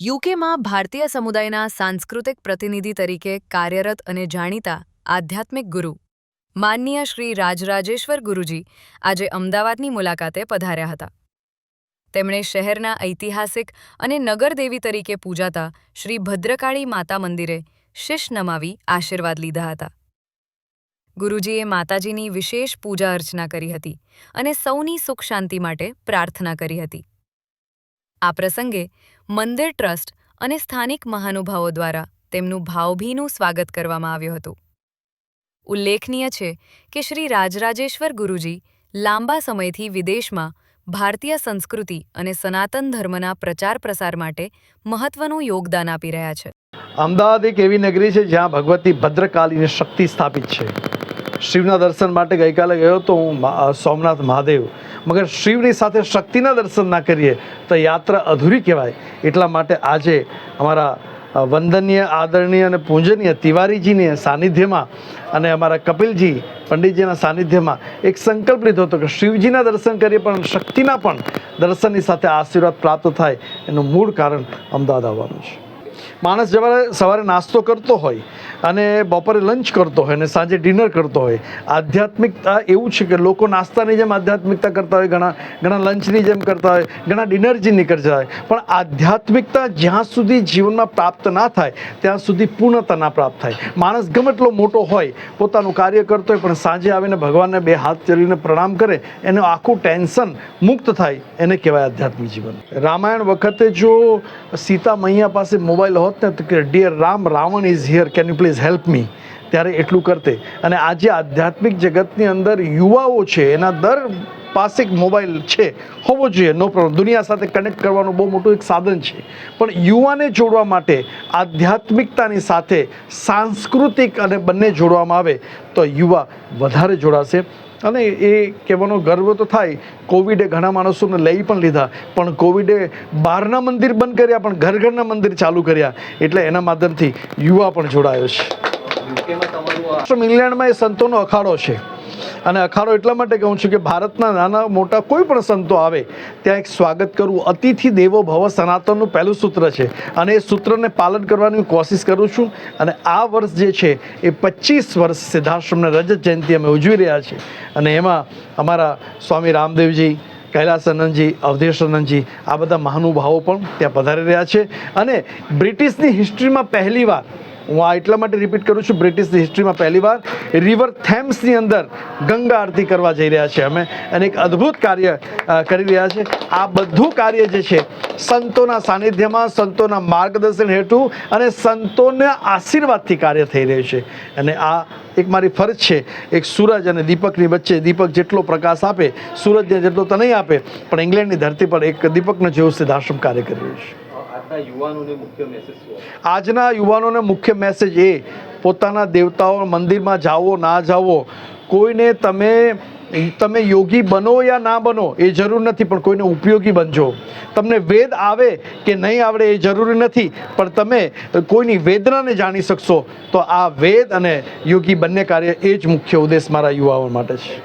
યુકેમાં ભારતીય સમુદાયના સાંસ્કૃતિક પ્રતિનિધિ તરીકે કાર્યરત અને જાણીતા આધ્યાત્મિક ગુરુ માનનીય શ્રી રાજરાજેશ્વર ગુરુજી આજે અમદાવાદની મુલાકાતે પધાર્યા હતા. તેમણે શહેરના ઐતિહાસિક અને નગરદેવી તરીકે પૂજાતા શ્રી ભદ્રકાળી માતા મંદિરે શીશ નમાવી આશીર્વાદ લીધા હતા. ગુરુજીએ માતાજીની વિશેષ પૂજા અર્ચના કરી હતી અને સૌની સુખ શાંતિ માટે પ્રાર્થના કરી હતી. આ પ્રસંગે મંદિર ટ્રસ્ટ અને સ્થાનિક મહાનુભાવો દ્વારા તેમનું ભાવભીનું સ્વાગત કરવામાં આવ્યું હતું. ઉલ્લેખનીય છે કે શ્રી રાજરાજેશ્વર ગુરુજી લાંબા સમયથી વિદેશમાં ભારતીય સંસ્કૃતિ અને સનાતન ધર્મના પ્રચાર પ્રસાર માટે મહત્વનું યોગદાન આપી રહ્યા છે. અમદાવાદ એક એવી નગરી છે જ્યાં ભગવતી ભદ્રકાળીની શક્તિ સ્થાપિત છે. શિવના દર્શન માટે ગઈકાલે ગયો તો હું સોમનાથ મહાદેવ, મગર શિવની સાથે શક્તિના દર્શન ના કરીએ તો યાત્રા અધૂરી કહેવાય. એટલા માટે આજે અમારા વંદનીય, આદરણીય અને પૂજનીય તિવારીજીની સાનિધ્યમાં અને અમારા કપિલજી પંડિતજીના સાનિધ્યમાં એક સંકલ્પ લીધો હતો કે શિવજીના દર્શન કરીએ પણ શક્તિના પણ દર્શનની સાથે આશીર્વાદ પ્રાપ્ત થાય. એનું મૂળ કારણ અમદાવાદ આવવાનું છે. માણસ સવારે નાસ્તો કરતો હોય અને બપોરે લંચ કરતો હોય અને સાંજે ડિનર કરતો હોય. આધ્યાત્મિકતા એવું છે કે લોકો નાસ્તાની જેમ આધ્યાત્મિકતા કરતા હોય, ઘણા લંચની જેમ કરતા હોય, ઘણા ડિનરની કરતા હોય, પણ આધ્યાત્મિકતા જ્યાં સુધી જીવનમાં પ્રાપ્ત ના થાય ત્યાં સુધી પૂર્ણતા ના પ્રાપ્ત થાય. માણસ ગમે એટલો મોટો હોય, પોતાનું કાર્ય કરતો હોય, પણ સાંજે આવીને ભગવાનને બે હાથ જોડીને પ્રણામ કરે, એનું આખું ટેન્શન મુક્ત થાય, એને કહેવાય આધ્યાત્મિક જીવન. રામાયણ વખતે જો સીતા મૈયા પાસે મોબાઈલ હોત ને તો કે dear Ram, Ravan is here, can you please help me, ત્યારે એટલું કરતે. અને આજે આધ્યાત્મિક જગતની અંદર યુવાઓ છે, એના દર પાસે મોબાઈલ છે, હોવો જોઈએ, નો પ્રોબ્લેમ. દુનિયા સાથે કનેક્ટ કરવાનું બહુ મોટું એક સાધન છે, પણ યુવાને જોડવા માટે આધ્યાત્મિકતાની સાથે સાંસ્કૃતિક અને બંને જોડવામાં આવે તો યુવા વધારે જોડાશે. અને એ કહેવાનો ગર્વ તો થાય, કોવિડે ઘણા માણસોને લઈ પણ લીધા, પણ કોવિડે બહારના મંદિર બંધ કર્યા પણ ઘરના મંદિર ચાલુ કર્યા, એટલે એના માધ્યમથી યુવા પણ જોડાયો છે. ઇંગ્લેન્ડમાં એ સંતોનો અખાડો છે, અને અખાડો એટલા માટે કહું છું કે ભારતના નાના મોટા કોઈ પણ સંતો આવે ત્યાં એક સ્વાગત કરવું. અતિથિ દેવો ભવ સનાતનનું પહેલું સૂત્ર છે, અને એ સૂત્રને પાલન કરવાની કોશિશ કરું છું. અને આ વર્ષ જે છે એ 25 વર્ષ સિદ્ધાશ્રમની રજત જયંતિ અમે ઉજવી રહ્યા છીએ, અને એમાં અમારા સ્વામી રામદેવજી, કૈલાસાનંદજી, અવધેશાનંદજી, આ બધા મહાનુભાવો પણ ત્યાં પધારી રહ્યા છે. અને બ્રિટિશની હિસ્ટ્રીમાં પહેલીવાર, હું આ એટલા માટે રિપીટ કરું છું, બ્રિટિશની હિસ્ટ્રીમાં પહેલીવાર રિવર થેમ્સની અંદર ગંગા આરતી કરવા જઈ રહ્યા છે અમે, અને એક અદ્ભુત કાર્ય કરી રહ્યા છે. આ બધું કાર્ય જે છે સંતોના સાનિધ્યમાં, સંતોના માર્ગદર્શન હેઠળ અને સંતોના આશીર્વાદથી કાર્ય થઈ રહ્યું છે. અને આ એક મારી ફરજ છે. એક સૂરજ અને દીપકની વચ્ચે, દીપક જેટલો પ્રકાશ આપે સૂરજને જેટલો તો નહીં આપે, પણ ઇંગ્લેન્ડની ધરતી પર એક દીપકને જેવું સિદ્ધાશ્રમ કાર્ય કરી રહ્યું છે. આજના યુવાનોને મુખ્ય મેસેજ એ, પોતાના દેવતાઓ મંદિરમાં જાઓ ના જાઓ, કોઈને તમે યોગી બનો યા ના બનો એ જરૂર નથી, પણ કોઈને ઉપયોગી બનજો. તમને વેદ આવે કે નહીં આવડે એ જરૂરી નથી, પણ તમે કોઈની વેદનાને જાણી શકશો તો આ વેદ અને યોગી બંને કાર્ય, એ જ મુખ્ય ઉદ્દેશ મારા યુવાઓ માટે છે.